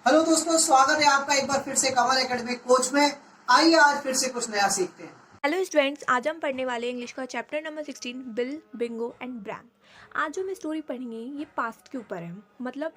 Hello दोस्तों, स्वागत है आपका एक बार फिर से कमल एकेडमी कोच में। आइए आज फिर से कुछ नया सीखते हैं। हेलो स्टूडेंट्स, आज हम पढ़ने वाले इंग्लिश का chapter number 16 bill, Bingo and Bram. आज जो हम स्टोरी पढ़ेंगे ये पास्ट के ऊपर है। मतलब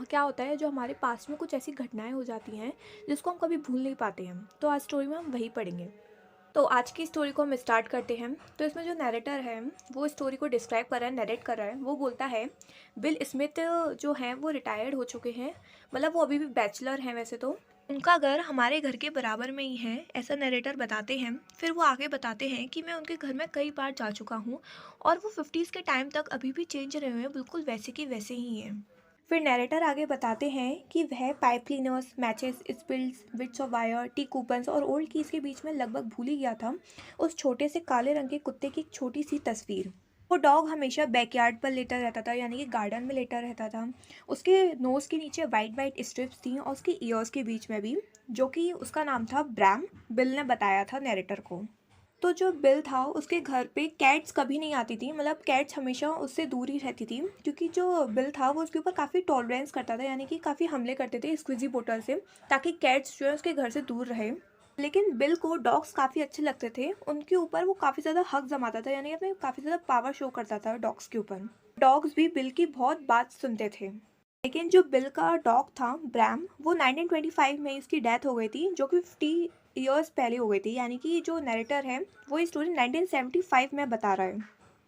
क्या होता है, जो हमारे पास्ट में कुछ ऐसी घटनाएं हो जाती हैं जिसको हम कभी भूल नहीं पाते हैं। तो आज स्टोरी में हम वही पढ़ेंगे। तो आज की स्टोरी को हम स्टार्ट करते हैं। तो इसमें जो नैरेटर है वो स्टोरी को डिस्क्राइब कर रहा है, नरेट कर रहा है। वो बोलता है बिल स्मिथ जो हैं वो रिटायर्ड हो चुके हैं। मतलब वो अभी भी बैचलर हैं वैसे तो। उनका घर हमारे घर के बराबर में ही है, ऐसा नरेटर बताते हैं। फिर वो आगे बताते हैं कि मैं उनके घर में कई बार जा चुका हूँ और वो 50s के टाइम तक अभी भी चेंज रहे हुए हैं, बिल्कुल वैसे के वैसे ही हैं। फिर नैरेटर आगे बताते हैं कि वह pipe cleaners, matches, spills, bits of wire, T coupons और ओल्ड कीज के बीच में लगभग भूल ही गया था उस छोटे से काले रंग के कुत्ते की एक छोटी सी तस्वीर। वो डॉग हमेशा बैकयार्ड पर लेटा रहता था, यानी कि गार्डन में लेटा रहता था। उसके नोज़ के नीचे वाइट वाइट स्ट्रिप्स थी और उसकी ईयर्स के बीच में भी, जो कि उसका नाम था ब्रैम। बिल ने बताया था नैरेटर को। तो जो बिल था उसके घर पे कैट्स कभी नहीं आती थी, मतलब कैट्स हमेशा उससे दूर ही रहती थी, क्योंकि जो बिल था वो उसके ऊपर काफ़ी टॉलरेंस करता था, यानी कि काफ़ी हमले करते थे स्क्विजी बोटर से, ताकि कैट्स जो है उसके घर से दूर रहे। लेकिन बिल को डॉग्स काफ़ी अच्छे लगते थे, उनके ऊपर वो काफ़ी ज़्यादा हक जमाता था, यानी कि अपने काफ़ी ज़्यादा पावर शो करता था डॉग्स के ऊपर। डॉग्स भी बिल की बहुत बात सुनते थे। लेकिन जो बिल का डॉग था ब्रैम, वो 1925 में इसकी डेथ हो गई थी, जो कि 50 ईयर्स पहले हो गई थी। यानी कि जो नैरेटर है वो ये स्टोरी 1975 में बता रहा है।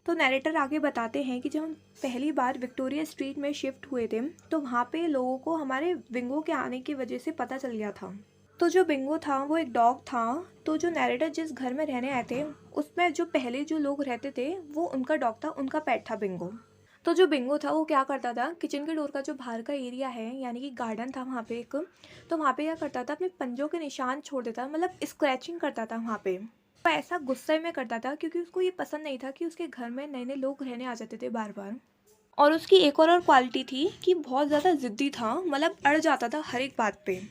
तो नैरेटर आगे बताते हैं कि जब हम पहली बार विक्टोरिया स्ट्रीट में शिफ्ट हुए थे तो वहाँ पे लोगों को हमारे बिंगो के आने की वजह से पता चल गया था। तो जो बिंगो था वो एक डॉग था। तो जो नैरेटर जिस घर में रहने आए थे उसमें जो पहले जो लोग रहते थे वो उनका डॉग था, उनका पेट था बिंगो। तो जो बिंगो था वो क्या करता था, किचन के डोर का जो बाहर का एरिया है, यानी कि गार्डन था वहाँ पे एक, तो वहाँ पे क्या करता था, अपने पंजों के निशान छोड़ देता, मतलब स्क्रैचिंग करता था वहाँ पे। तो ऐसा गुस्से में करता था क्योंकि उसको ये पसंद नहीं था कि उसके घर में नए नए लोग रहने आ जाते थे बार बार। और उसकी एक और क्वालिटी थी कि बहुत ज़्यादा ज़िद्दी था, मतलब अड़ जाता था हर एक बात पे।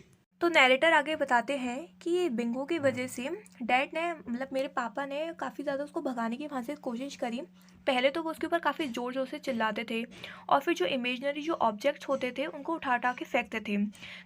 तो नैरेटर आगे बताते हैं कि ये बिंगो की वजह से डैड ने, मतलब मेरे पापा ने काफ़ी ज़्यादा उसको भगाने की वहाँ से कोशिश करी। पहले तो वो उसके ऊपर काफ़ी ज़ोर ज़ोर से चिल्लाते थे और फिर जो इमेजनरी जो ऑब्जेक्ट्स होते थे उनको उठा उठा के फेंकते थे,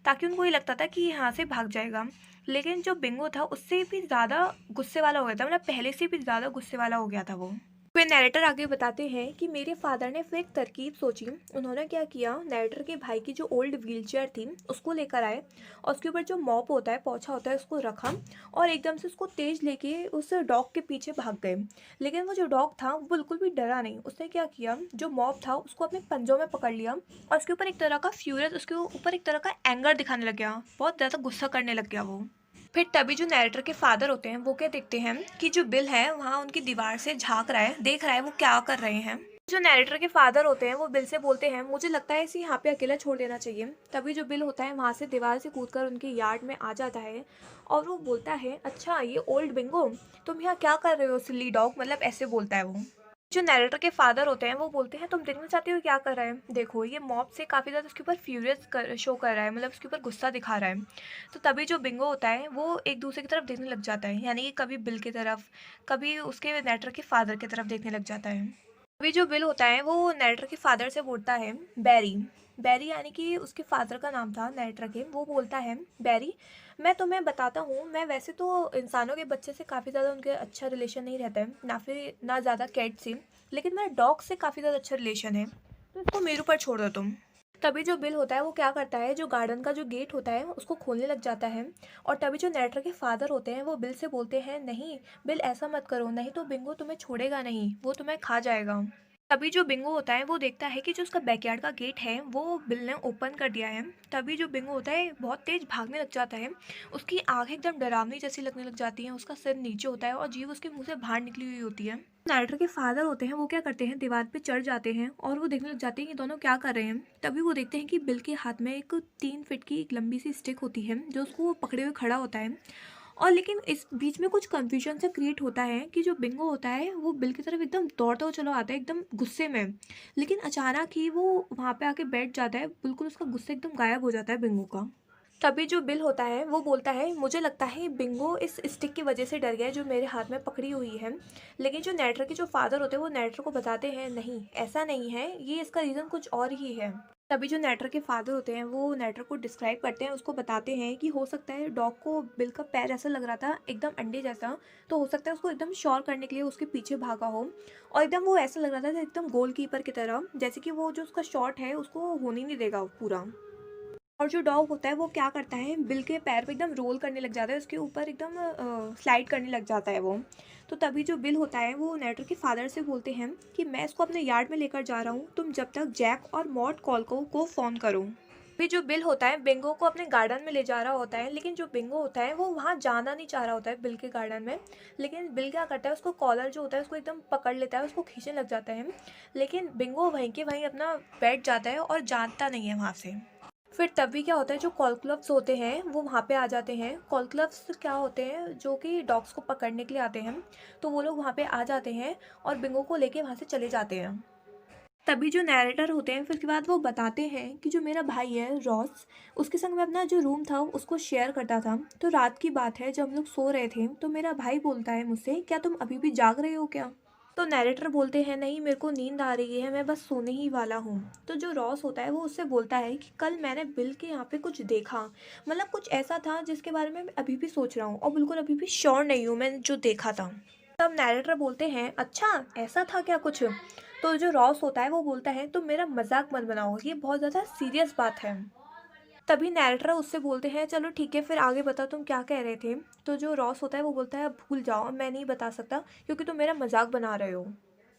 ताकि उनको ये लगता था कि यहाँ से भाग जाएगा। लेकिन जो बिंगो था उससे भी ज़्यादा गुस्से वाला हो गया था, मतलब पहले से भी ज़्यादा गुस्से वाला हो गया था वो। फिर नैरेटर आगे बताते हैं कि मेरे फादर ने फिर एक तरकीब सोची। उन्होंने क्या किया, नैरेटर के भाई की जो ओल्ड व्हीलचेयर थी उसको लेकर आए और उसके ऊपर जो मॉप होता है, पोछा होता है, उसको रखा और एकदम से उसको तेज लेके उस डॉग के पीछे भाग गए। लेकिन वो जो डॉग था वो बिल्कुल भी डरा नहीं। उसने क्या किया, जो मॉप था उसको अपने पंजों में पकड़ लिया और उसके ऊपर एक तरह का फ्यूरियस, उसके ऊपर एक तरह का एंगर दिखाने लग गया, बहुत ज़्यादा गुस्सा करने लग गया वो। फिर तभी जो नैरेटर के फादर होते हैं वो क्या देखते हैं कि जो बिल है वहाँ उनकी दीवार से झांक रहा है, देख रहा है वो क्या कर रहे हैं। जो नैरेटर के फादर होते हैं वो बिल से बोलते हैं मुझे लगता है इसे यहाँ पे अकेला छोड़ देना चाहिए। तभी जो बिल होता है वहाँ से दीवार से कूदकर उनके यार्ड में आ जाता है और वो बोलता है, अच्छा ये ओल्ड बिंगो, तुम यहाँ क्या कर रहे हो सिली डॉग, मतलब ऐसे बोलता है वो। जो नैरेटर के फादर होते हैं वो बोलते हैं तुम देखना चाहते हो क्या कर रहा है, देखो ये मॉब से काफ़ी ज़्यादा उसके ऊपर शो कर रहा है, मतलब उसके ऊपर गुस्सा दिखा रहा है। तो तभी जो बिंगो होता है वो एक दूसरे की तरफ देखने लग जाता है, यानी कि कभी बिल की तरफ, कभी उसके नैरेटर के फादर की तरफ देखने लग जाता है। अभी जो बिल होता है वो नैरेटर के फादर से बोलता है बैरी। बैरी यानी कि उसके फादर का नाम था नैरेटर के। वो बोलता है बैरी, मैं तुम्हें बताता हूँ, मैं वैसे तो इंसानों के बच्चे से काफ़ी ज़्यादा उनके अच्छा रिलेशन नहीं रहता है, ना फिर ना ज़्यादा कैट से, लेकिन मेरा डॉग से काफ़ी ज़्यादा अच्छा रिलेशन है, तो इसको मेरे ऊपर छोड़ दो तुम। तभी जो बिल होता है वो क्या करता है, जो गार्डन का जो गेट होता है उसको खोलने लग जाता है। और तभी जो नैरेटर के फादर होते हैं वो बिल से बोलते हैं नहीं बिल, ऐसा मत करो, नहीं तो बिंगो तुम्हें छोड़ेगा नहीं, वो तुम्हें खा जाएगा। तभी जो बिंगो होता है वो देखता है कि जो उसका बैकयार्ड का गेट है वो बिल ने ओपन कर दिया है। तभी जो बिंगो होता है बहुत तेज भागने लग जाता है, उसकी आंखें एकदम डरावनी जैसी लगने लग जाती हैं, उसका सिर नीचे होता है और जीभ उसके मुंह से बाहर निकली हुई होती है। नाइटर के फादर होते हैं वो क्या करते हैं, दीवार पे चढ़ जाते हैं और वो देखने लग जाते हैं कि दोनों क्या कर रहे हैं। तभी वो देखते हैं कि बिल के हाथ में एक 3 फीट की एक लंबी सी स्टिक होती है, जो उसको वो पकड़े हुए खड़ा होता है। और लेकिन इस बीच में कुछ कंफ्यूजन सा क्रिएट होता है कि जो बिंगो होता है वो बिल की तरफ एकदम दौड़ता हुआ चला आता है, एकदम गुस्से में। लेकिन अचानक ही वो वहाँ पे आके बैठ जाता है, बिल्कुल उसका गुस्सा एकदम गायब हो जाता है बिंगो का। तभी जो बिल होता है वो बोलता है मुझे लगता है बिंगो इस स्टिक की वजह से डर गया है जो मेरे हाथ में पकड़ी हुई है। लेकिन जो नैरेटर के जो फादर होते हैं वो नैरेटर को बताते हैं नहीं, ऐसा नहीं है, ये इसका रीज़न कुछ और ही है। तभी जो नेटर के फादर होते हैं वो नेटर को डिस्क्राइब करते हैं, उसको बताते हैं कि हो सकता है डॉग को बिल का पैर ऐसा लग रहा था एकदम अंडे जैसा, तो हो सकता है उसको एकदम श्योर करने के लिए उसके पीछे भागा हो। और एकदम वो ऐसा लग रहा था एकदम गोलकीपर की तरह, जैसे कि वो जो उसका शॉट है उसको होने नहीं देगा पूरा। और जो डॉग होता है वो क्या करता है, बिल के पैर पे एकदम रोल करने लग जाता है, उसके ऊपर एकदम स्लाइड करने लग जाता है वो। तो तभी जो बिल होता है वो नेटर के फादर से बोलते हैं कि मैं इसको अपने यार्ड में लेकर जा रहा हूँ, तुम जब तक जैक और मॉड कॉल्को को फ़ोन करो। फिर जो बिल होता है बिंगो को अपने गार्डन में ले जा रहा होता है, लेकिन जो बिंगो होता है वो वहाँ जाना नहीं चाह रहा होता है बिल के गार्डन में। लेकिन बिल क्या करता है, उसको कॉलर जो होता है उसको एकदम पकड़ लेता है, उसको खींचने लग जाता है। लेकिन बिंगो वहीं के वहीं अपना बैठ जाता है और जानता नहीं है वहाँ से। फिर तभी क्या होता है, जो कॉलक्लब्स होते हैं वो वहाँ पे आ जाते हैं। कॉलक्लब्स क्या होते हैं, जो कि डॉग्स को पकड़ने के लिए आते हैं। तो वो लोग वहाँ पे आ जाते हैं और बिंगो को लेके वहाँ से चले जाते हैं। तभी जो नैरेटर होते हैं फिर उसके बाद वो बताते हैं कि जो मेरा भाई है रॉस, उसके संग मैं अपना जो रूम था उसको शेयर करता था। तो रात की बात है, जब हम लोग सो रहे थे तो मेरा भाई बोलता है मुझसे, क्या तुम अभी भी जाग रहे हो क्या? तो नैरेटर बोलते हैं, नहीं मेरे को नींद आ रही है, मैं बस सोने ही वाला हूँ। तो जो रॉस होता है वो उससे बोलता है कि कल मैंने बिल के यहाँ पे कुछ देखा, मतलब कुछ ऐसा था जिसके बारे में मैं अभी भी सोच रहा हूँ और बिल्कुल अभी भी श्योर नहीं हूँ मैंने जो देखा था। तब नैरेटर बोलते हैं, अच्छा ऐसा था क्या कुछ? तो जो रॉस होता है वो बोलता है, तुम मेरा मजाक मत बनाओ, ये बहुत ज़्यादा सीरियस बात है। तभी नैरेटर उससे बोलते हैं, चलो ठीक है फिर आगे बताओ तुम क्या कह रहे थे। तो जो रॉस होता है वो बोलता है, भूल जाओ, मैं नहीं बता सकता क्योंकि तुम मेरा मजाक बना रहे हो।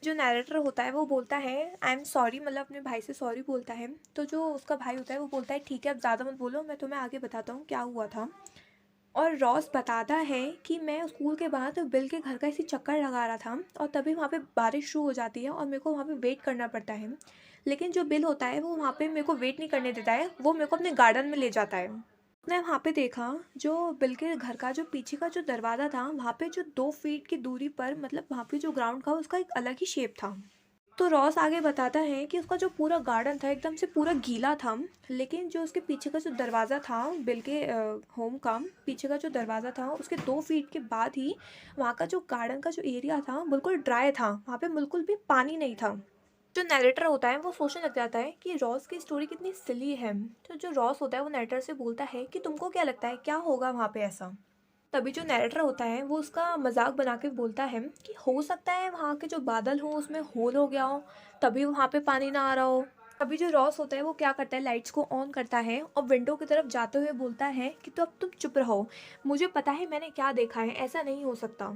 जो नैरेटर होता है वो बोलता है, आई एम सॉरी, मतलब अपने भाई से सॉरी बोलता है। तो जो उसका भाई होता है वो बोलता है, ठीक है अब ज़्यादा मत बोलो, मैं तुम्हें आगे बताता हूँ क्या हुआ था। और रॉस बताता है कि मैं स्कूल के बाद बिल के घर का ऐसे चक्कर लगा रहा था और तभी वहाँ पे बारिश शुरू हो जाती है और मेरे को वहाँ पे वेट करना पड़ता है। लेकिन जो बिल होता है वो वहाँ पे मेरे को वेट नहीं करने देता है, वो मेरे को अपने गार्डन में ले जाता है। उसने वहाँ पे देखा, जो बिल के घर का जो पीछे का जो दरवाज़ा था वहाँ पे जो 2 फीट की दूरी पर, मतलब वहाँ पे जो ग्राउंड था उसका एक अलग ही शेप था। तो रॉस आगे बताता है कि उसका जो पूरा गार्डन था एकदम से पूरा गीला था, लेकिन जो उसके पीछे का जो दरवाज़ा था बिल के होम का पीछे का जो दरवाज़ा था उसके 2 फीट के बाद ही वहाँ का जो गार्डन का जो एरिया था बिल्कुल ड्राई था, वहाँ पे बिल्कुल भी पानी नहीं था। जो नैरेटर होता है वो सोचने लग जाता है कि रॉस की स्टोरी कितनी सिली है। तो जो रॉस होता है वो नैरेटर से बोलता है कि तुमको क्या लगता है क्या होगा वहाँ पे ऐसा। तभी जो नैरेटर होता है वो उसका मजाक बना के बोलता है कि हो सकता है वहाँ के जो बादल हो उसमें होल हो गया हो, तभी वहाँ पे पानी ना आ रहा हो। तभी जो रॉस होता है वो क्या करता है, लाइट्स को ऑन करता है और विंडो की तरफ जाते हुए बोलता है कि तो अब तुम चुप रहो, मुझे पता है मैंने क्या देखा है, ऐसा नहीं हो सकता।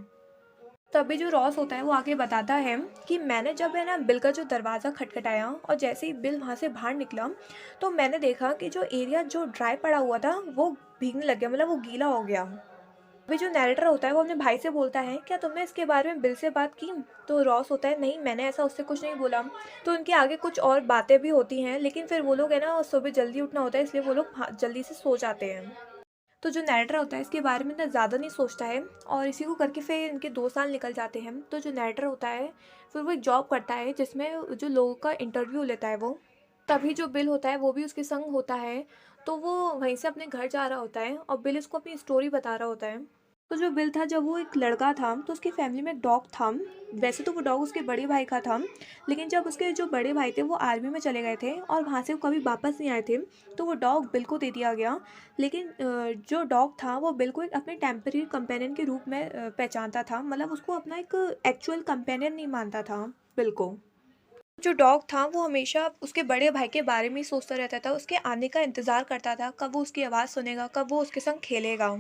तभी जो रॉस होता है वो आगे बताता है कि मैंने जब है ना बिल का जो दरवाज़ा खटखटाया और जैसे ही बिल वहाँ से बाहर निकला तो मैंने देखा कि जो एरिया जो ड्राई पड़ा हुआ था वो भीगने लग गया, मतलब वो गीला हो गया। अभी जो नैरेटर होता है वो अपने भाई से बोलता है, क्या तुमने इसके बारे में बिल से बात की? तो रॉस होता है, नहीं मैंने ऐसा उससे कुछ नहीं बोला। तो उनके आगे कुछ और बातें भी होती हैं, लेकिन फिर वो लोग है ना सुबह जल्दी उठना होता है इसलिए वो लोग जल्दी से सो जाते हैं। तो जो नैरेटर होता है इसके बारे में इतना ज़्यादा नहीं सोचता है और इसी को करके फिर इनके 2 साल निकल जाते हैं। तो जो नैरेटर होता है फिर वो एक जॉब करता है जिसमें जो लोगों का इंटरव्यू लेता है वो। तभी जो बिल होता है वो भी उसके संग होता है। तो वो वहीं से अपने घर जा रहा होता है और बिल इसको अपनी स्टोरी बता रहा होता है। तो जो बिल था जब वो एक लड़का था तो उसकी फैमिली में एक डॉग था। वैसे तो वो डॉग उसके बड़े भाई का था, लेकिन जब उसके जो बड़े भाई थे वो आर्मी में चले गए थे और वहाँ से वो कभी वापस नहीं आए थे, तो वो डॉग बिल को दे दिया गया। लेकिन जो डॉग था वो बिल को एक अपने टेम्पररी कंपेनियन के रूप में पहचानता था, मतलब उसको अपना एक एक्चुअल कंपेनियन नहीं मानता था बिल को। जो डॉग था वो हमेशा उसके बड़े भाई के बारे में ही सोचता रहता था, उसके आने का इंतज़ार करता था, कब वो उसकी आवाज़ सुनेगा, कब वो उसके संग खेलेगा।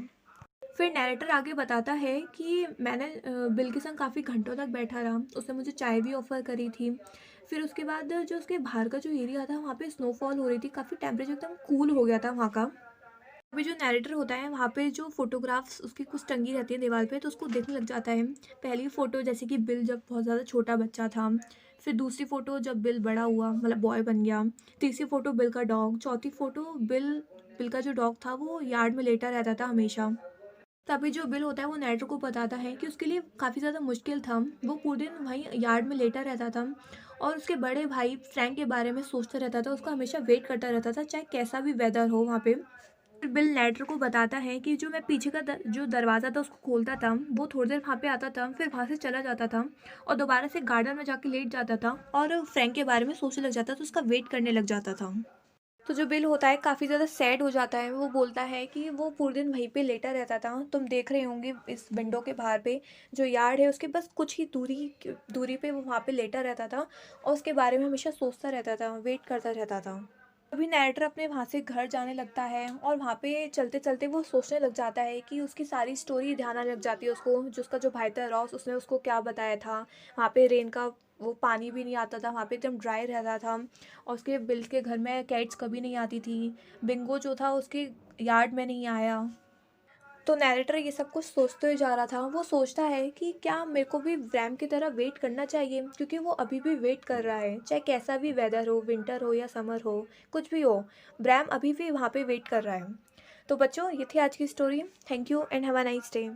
फिर नैरेटर आगे बताता है कि मैंने बिल के संग काफ़ी घंटों तक बैठा रहा, उसने मुझे चाय भी ऑफ़र करी थी। फिर उसके बाद जो उसके बाहर का जो एरिया था वहाँ पे स्नोफॉल हो रही थी, काफ़ी टेम्परेचर एकदम कूल हो गया था वहाँ का। अभी जो नैरेटर होता है वहाँ पे जो फ़ोटोग्राफ्स उसकी कुछ टंगी रहती है दीवार पे, तो उसको देखने लग जाता है। पहली फ़ोटो जैसे कि बिल जब बहुत ज़्यादा छोटा बच्चा था, फिर दूसरी फ़ोटो जब बिल बड़ा हुआ मतलब बॉय बन गया, तीसरी फ़ोटो बिल का डॉग, चौथी फ़ोटो बिल बिल का जो डॉग था वो यार्ड में लेटा रहता था हमेशा। तभी जो बिल होता है वो नैरेटर को बताता है कि उसके लिए काफ़ी ज़्यादा मुश्किल था, वो पूरे दिन वहीं यार्ड में लेटा रहता था और उसके बड़े भाई फ्रैंक के बारे में सोचता रहता था, उसका हमेशा वेट करता रहता था चाहे कैसा भी वेदर हो वहाँ पे। फिर बिल नैरेटर को बताता है कि जो मैं पीछे का जो दरवाज़ा था उसको खोलता था, वो थोड़ी देर वहाँ पे आता था फिर वहाँ से चला जाता था और दोबारा से गार्डन में जाके लेट जाता था और फ्रैंक के बारे में सोचने लग जाता था, तो उसका वेट करने लग जाता था। तो जो बिल होता है काफ़ी ज़्यादा सैड हो जाता है। वो बोलता है कि वो पूरे दिन वहीं पे लेटा रहता था। तुम देख रहे होंगे इस विंडो के बाहर पे जो यार्ड है उसके बस कुछ ही दूरी पे वो वहाँ पे लेटा रहता था और उसके बारे में हमेशा सोचता रहता था, वेट करता रहता था। अभी नैरेटर अपने वहाँ से घर जाने लगता है और वहाँ पे चलते-चलते वो सोचने लग जाता है कि उसकी सारी स्टोरी ध्यान आने लग जाती है उसको, जो उसका जो भाई था रॉस उसने उसको क्या बताया था। वहाँ पे रेन का वो पानी भी नहीं आता था, वहाँ पे एकदम ड्राई रहता था और उसके बिल के घर में कैट्स कभी नहीं आती थी। बिंगो जो था उसके यार्ड में नहीं आया। तो नैरेटर ये सब कुछ सोचते हुए जा रहा था। वो सोचता है कि क्या मेरे को भी ब्रैम की तरह वेट करना चाहिए, क्योंकि वो अभी भी वेट कर रहा है, चाहे कैसा भी वेदर हो, विंटर हो या समर हो, कुछ भी हो, ब्रैम अभी भी वहाँ पे वेट कर रहा है। तो बच्चों, ये थी आज की story. Thank you and have a nice day.